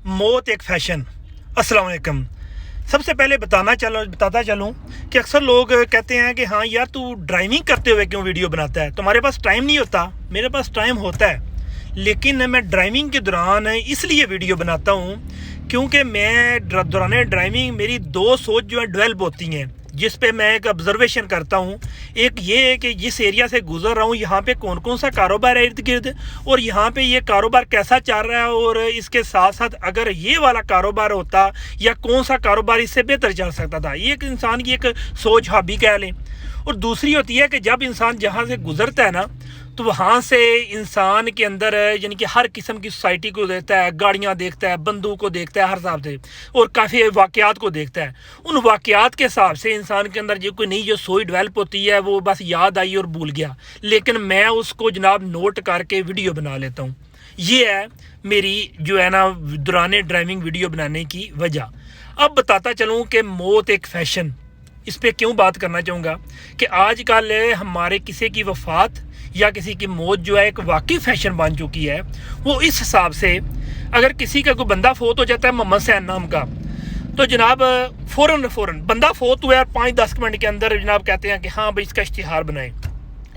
मौत एक फ़ैशन। अस्सलाम वालेकुम। सबसे पहले बताता चलूँ कि अक्सर लोग कहते हैं कि हाँ यार, तू ड्राइविंग करते हुए क्यों वीडियो बनाता है, तुम्हारे पास टाइम नहीं होता। मेरे पास टाइम होता है, लेकिन मैं ड्राइविंग के दौरान इसलिए वीडियो बनाता हूँ क्योंकि मैं दौरान ड्राइविंग मेरी दो सोच जो है डेवलप होती हैं, जिस पे मैं एक ऑब्जर्वेशन करता हूँ। एक ये है कि जिस एरिया से गुजर रहा हूँ यहाँ पे कौन कौन सा कारोबार है इर्द गिर्द, और यहाँ पे ये कारोबार कैसा चल रहा है, और इसके साथ साथ अगर ये वाला कारोबार होता या कौन सा कारोबार इससे बेहतर चल सकता था। ये एक इंसान की एक सोच हॉबी कह लें। और दूसरी होती है कि जब इंसान जहाँ से गुजरता है ना, तो वहाँ से इंसान के अंदर यानी कि हर किस्म की सोसाइटी को देखता है, गाड़ियाँ देखता है, बंदूक को देखता है हर हिसाब से, और काफ़ी वाक़यात को देखता है। उन वाक़यात के हिसाब से इंसान के अंदर जो कोई नई जो सोच डेवलप होती है वो बस याद आई और भूल गया, लेकिन मैं उसको जनाब नोट करके वीडियो बना लेता हूँ। ये है मेरी जो है ना दौरान ड्राइविंग वीडियो बनाने की वजह। अब बताता चलूँ कि मौत एक फ़ैशन, इस पर क्यों बात करना चाहूँगा कि आजकल हमारे किसी की वफ़ात या किसी की मौत जो है एक वाकई फ़ैशन बन चुकी है। वो इस हिसाब से, अगर किसी का कोई बंदा फोत हो जाता है मोहम्मद सैन नाम का, तो जनाब फ़ौरन बंदा फोत हुआ है 5-10 मिनट के अंदर जनाब कहते हैं कि हाँ भाई इसका इश्तिहार बनाएं।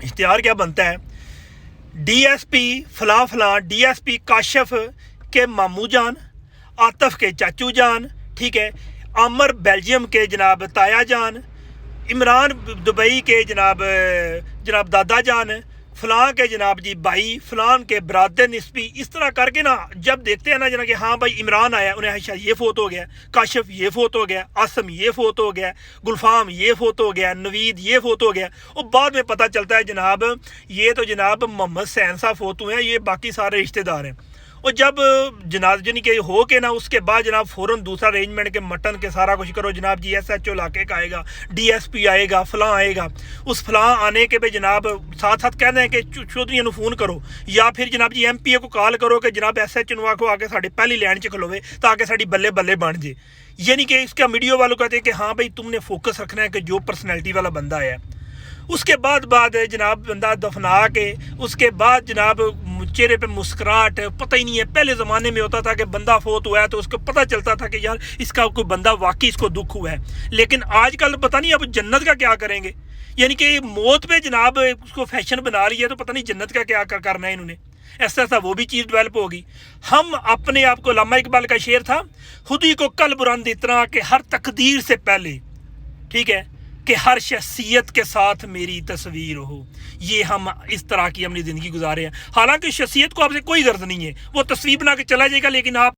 इश्तिहार क्या बनता है? DSP फलां DSP काशिफ के मामू जान, आतिफ के चाचू जान, ठीक है, आमर बेल्जियम के जनाब ताया जान, इमरान दुबई के जनाब दादा जान, फलां के जनाब जी भाई, फलां के बरादर निस्बी, इस तरह करके ना जब देखते हैं ना जना कि हाँ भाई इमरान आया, उन्हें अच्छा ये फोत हो गया, काशिफ ये फोत हो गया, आसम ये फोत हो गया, गुलफाम ये फोत हो गया, नवीद ये फोत हो गया, और बाद में पता चलता है जनाब ये तो जनाब मोहम्मद सैन साहब फोत हुए हैं, ये बाकी सारे रिश्तेदार हैं। और जब जनाब यानी कि हो के ना उसके बाद जनाब फ़ौरन दूसरा अरेंजमेंट के मटन के सारा कुछ करो, जनाब जी SHO इलाके का आएगा, DSP आएगा, फलां आएगा। उस फलां आने के पे जनाब साथ साथ कहते हैं कि चौधरी नूं फ़ोन करो, या फिर जनाब जी MPA को कॉल करो कि जनाब SHO नूं आखो आके साड़ी पहली लैन च खलोवे ताकि साड़ी बल्ले बल्ले बन जाए। यानी कि इसका मीडियो वालों कहते हैं कि हाँ भाई तुमने फोकस रखना है कि जो पर्सनैलिटी वाला बंदा है। उसके बाद जनाब बंदा दफना के उसके बाद जनाब चेहरे पे मुस्कुराहट, पता ही नहीं है। पहले ज़माने में होता था कि बंदा फोत हुआ है तो उसको पता चलता था कि यार इसका कोई बंदा वाकई इसको दुख हुआ है, लेकिन आजकल पता नहीं अब जन्नत का क्या करेंगे। यानी कि मौत पे जनाब उसको फैशन बना लिया, तो पता नहीं जन्नत का क्या करना है इन्होंने। ऐसा वो भी चीज़ डेवलप होगी। हम अपने आप को, अल्लामा इकबाल का शेर था, खुद ही को कल बुलंद इतना कि हर तकदीर से पहले, ठीक है, कि हर शख्सियत के साथ मेरी तस्वीर हो। ये हम इस तरह की अपनी ज़िंदगी गुजारे हैं। हालांकि शख्सियत को आपसे कोई गर्ज नहीं है, वो तस्वीर बना के चला जाएगा, लेकिन आप